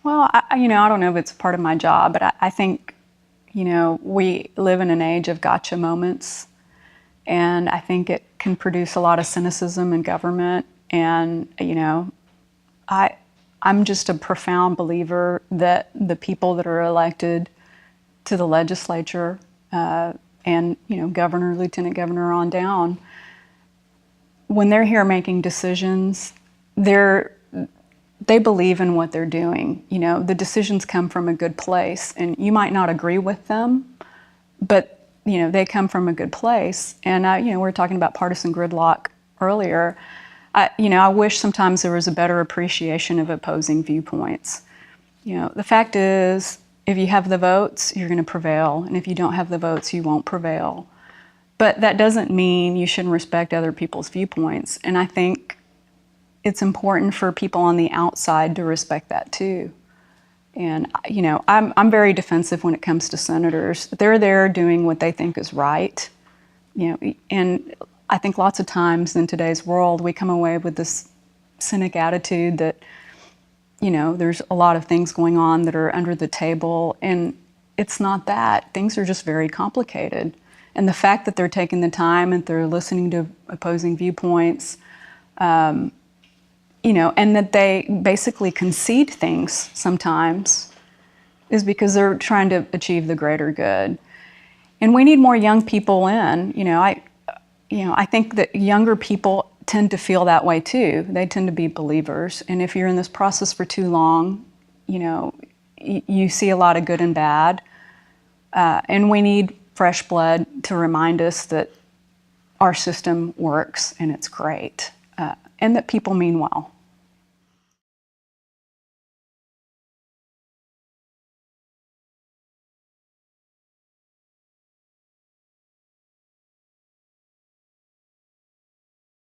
Well, I don't know if it's part of my job, but I think, we live in an age of gotcha moments, and I think it can produce a lot of cynicism in government. And, I, I'm just a profound believer that the people that are elected to the legislature and, governor, lieutenant governor on down, when they're here making decisions, they believe in what they're doing. The decisions come from a good place, and you might not agree with them, but they come from a good place. And we were talking about partisan gridlock earlier. I wish sometimes there was a better appreciation of opposing viewpoints. The fact is, if you have the votes, you're going to prevail, and if you don't have the votes, you won't prevail. But that doesn't mean you shouldn't respect other people's viewpoints. And I think it's important for people on the outside to respect that too. And I'm very defensive when it comes to senators. They're there doing what they think is right. And I think lots of times in today's world we come away with this cynic attitude that there's a lot of things going on that are under the table, and it's not that. Things are just very complicated. And the fact that they're taking the time and they're listening to opposing viewpoints, and that they basically concede things sometimes is because they're trying to achieve the greater good. And we need more young people in. I think that younger people tend to feel that way too. They tend to be believers. And if you're in this process for too long, you see a lot of good and bad. And we need fresh blood to remind us that our system works and it's great, and that people mean well.